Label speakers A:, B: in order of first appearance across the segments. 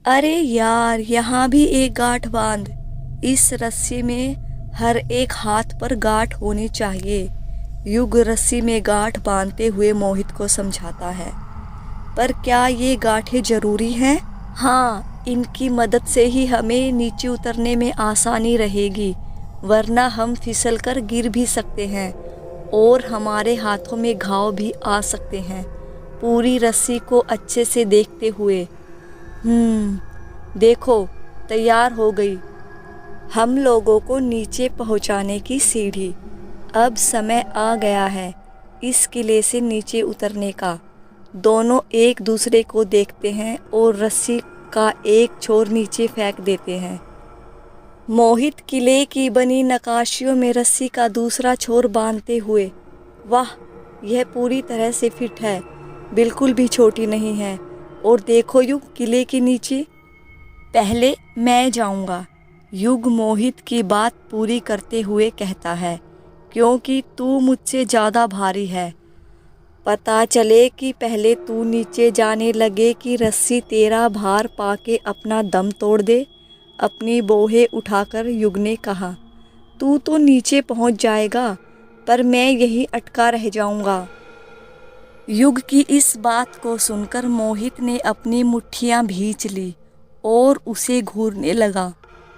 A: अरे यार, यहाँ भी एक गांठ बांध। इस रस्सी में हर एक हाथ पर गांठ होनी चाहिए। युग रस्सी में गांठ बांधते हुए मोहित को समझाता है। पर क्या ये गांठें जरूरी हैं? हाँ, इनकी मदद से ही हमें नीचे उतरने में आसानी रहेगी, वरना हम फिसलकर गिर भी सकते हैं और हमारे हाथों में घाव भी आ सकते हैं। पूरी रस्सी को अच्छे से देखते हुए, देखो, तैयार हो गई हम लोगों को नीचे पहुंचाने की सीढ़ी। अब समय आ गया है इस किले से नीचे उतरने का। दोनों एक दूसरे को देखते हैं और रस्सी का एक छोर नीचे फेंक देते हैं। मोहित किले की बनी नक्काशियों में रस्सी का दूसरा छोर बांधते हुए, वाह, यह पूरी तरह से फिट है, बिल्कुल भी छोटी नहीं है। और देखो युग, किले के नीचे। पहले मैं जाऊंगा, युग मोहित की बात पूरी करते हुए कहता है, क्योंकि तू मुझसे ज़्यादा भारी है। पता चले कि पहले तू नीचे जाने लगे कि रस्सी तेरा भार पाके अपना दम तोड़ दे। अपनी बोहे उठाकर युग ने कहा, तू तो नीचे पहुंच जाएगा, पर मैं यहीं अटका रह जाऊंगा। युग की इस बात को सुनकर मोहित ने अपनी मुट्ठियां भींच ली और उसे घूरने लगा।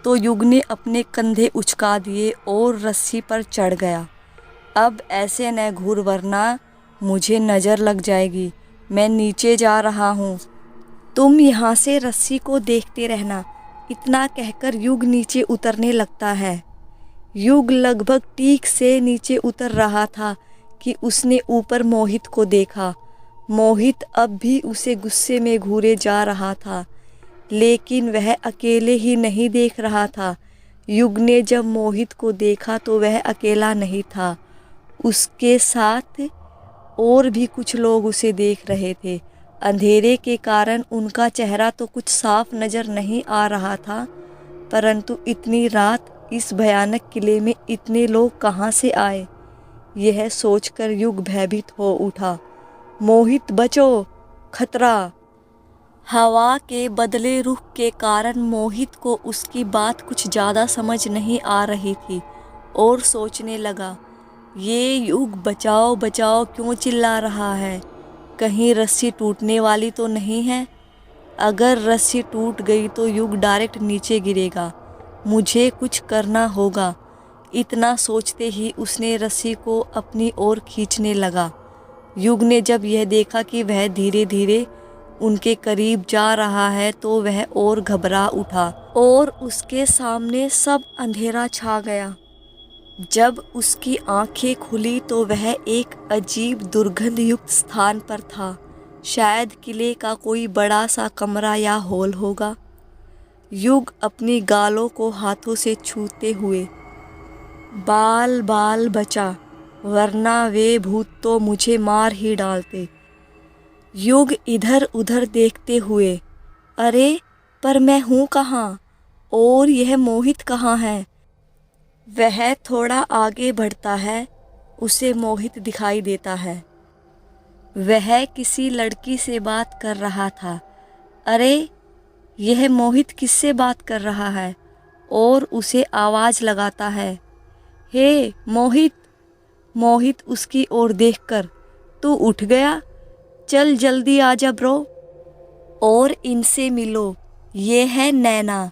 A: तो युग ने अपने कंधे उचका दिए और रस्सी पर चढ़ गया। अब ऐसे न घूर, वरना मुझे नज़र लग जाएगी। मैं नीचे जा रहा हूँ, तुम यहाँ से रस्सी को देखते रहना। इतना कहकर युग नीचे उतरने लगता है। युग लगभग ठीक से नीचे उतर रहा था कि उसने ऊपर मोहित को देखा। मोहित अब भी उसे गुस्से में घूरे जा रहा था, लेकिन वह अकेले ही नहीं देख रहा था। युग ने जब मोहित को देखा तो वह अकेला नहीं था, उसके साथ और भी कुछ लोग उसे देख रहे थे। अंधेरे के कारण उनका चेहरा तो कुछ साफ नज़र नहीं आ रहा था, परंतु इतनी रात इस भयानक किले में इतने लोग कहाँ से आए, यह सोचकर युग भयभीत हो उठा। मोहित, बचो, खतरा। हवा के बदले रुख के कारण मोहित को उसकी बात कुछ ज़्यादा समझ नहीं आ रही थी और सोचने लगा, ये युग बचाओ बचाओ क्यों चिल्ला रहा है? कहीं रस्सी टूटने वाली तो नहीं है? अगर रस्सी टूट गई तो युग डायरेक्ट नीचे गिरेगा। मुझे कुछ करना होगा। इतना सोचते ही उसने रस्सी को अपनी ओर खींचने लगा। युग ने जब यह देखा कि वह धीरे धीरे उनके करीब जा रहा है तो वह और घबरा उठा और उसके सामने सब अंधेरा छा गया। जब उसकी आंखें खुली तो वह एक अजीब दुर्गंध युक्त स्थान पर था। शायद किले का कोई बड़ा सा कमरा या हॉल होगा। युग अपनी गालों को हाथों से छूते हुए, बाल बाल बचा, वरना वे भूत तो मुझे मार ही डालते। युग इधर उधर देखते हुए, अरे पर मैं हूँ कहाँ और यह मोहित कहाँ है? वह थोड़ा आगे बढ़ता है, उसे मोहित दिखाई देता है। वह किसी लड़की से बात कर रहा था। अरे यह मोहित किससे बात कर रहा है? और उसे आवाज़ लगाता है, हे मोहित। मोहित उसकी ओर देखकर, तू उठ गया? चल जल्दी आजा ब्रो और इनसे मिलो, ये है नैना।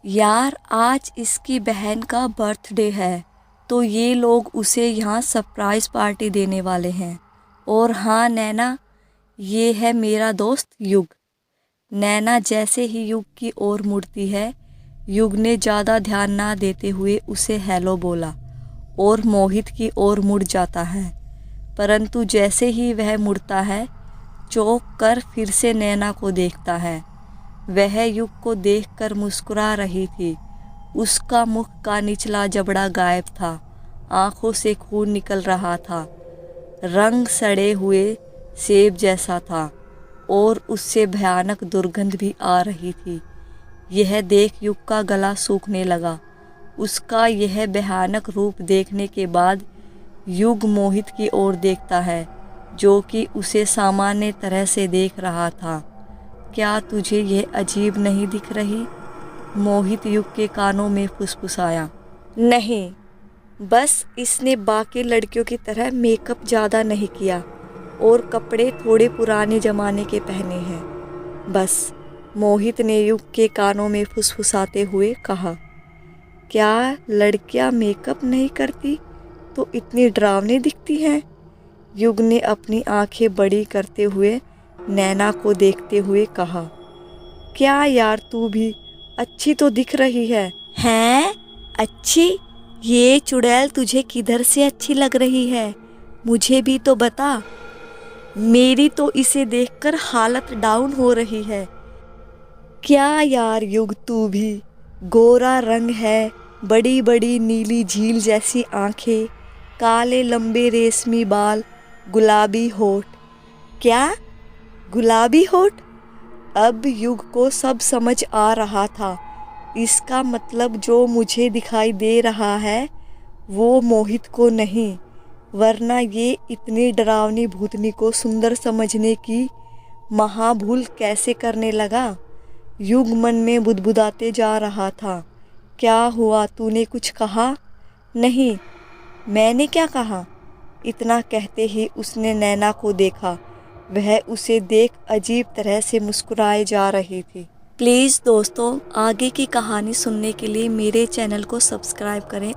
A: यार, आज इसकी बहन का बर्थडे है, तो ये लोग उसे यहाँ सरप्राइज़ पार्टी देने वाले हैं। और हाँ नैना, ये है मेरा दोस्त युग। नैना जैसे ही युग की ओर मुड़ती है, युग ने ज़्यादा ध्यान ना देते हुए उसे हेलो बोला और मोहित की ओर मुड़ जाता है। परंतु जैसे ही वह मुड़ता है, चौंक कर फिर से नैना को देखता है। वह युग को देखकर मुस्कुरा रही थी। उसका मुख का निचला जबड़ा गायब था, आंखों से खून निकल रहा था, रंग सड़े हुए सेब जैसा था और उससे भयानक दुर्गंध भी आ रही थी। यह देख युग का गला सूखने लगा। उसका यह भयानक रूप देखने के बाद युग मोहित की ओर देखता है, जो कि उसे सामान्य तरह से देख रहा था। क्या तुझे यह अजीब नहीं दिख रही? मोहित युग के कानों में फुसफुसाया। नहीं, बस इसने बाकी लड़कियों की तरह मेकअप ज़्यादा नहीं किया और कपड़े थोड़े पुराने ज़माने के पहने हैं, बस। मोहित ने युग के कानों में फुसफुसाते हुए कहा। क्या लड़कियां मेकअप नहीं करती तो इतनी डरावनी दिखती हैं? युग ने अपनी आंखें बड़ी करते हुए नैना को देखते हुए कहा। क्या यार, तू भी अच्छी तो दिख रही है। हैं? अच्छी? ये चुड़ैल तुझे किधर से अच्छी लग रही है? मुझे भी तो बता। मेरी तो इसे देखकर हालत डाउन हो रही है। क्या यार युग, तू भी। गोरा रंग है, बड़ी बड़ी नीली झील जैसी आंखें, काले लंबे रेशमी बाल, गुलाबी होठ। क्या? गुलाबी होठ? अब युग को सब समझ आ रहा था। इसका मतलब जो मुझे दिखाई दे रहा है वो मोहित को नहीं, वरना ये इतनी डरावनी भूतनी को सुंदर समझने की महाभूल कैसे करने लगा? युग मन में बुदबुदाते जा रहा था। क्या हुआ, तूने कुछ कहा? नहीं, मैंने क्या कहा? इतना कहते ही उसने नैना को देखा। वह उसे देख अजीब तरह से मुस्कुराए जा रही थी। प्लीज़ दोस्तों, आगे की कहानी सुनने के लिए मेरे चैनल को सब्सक्राइब करें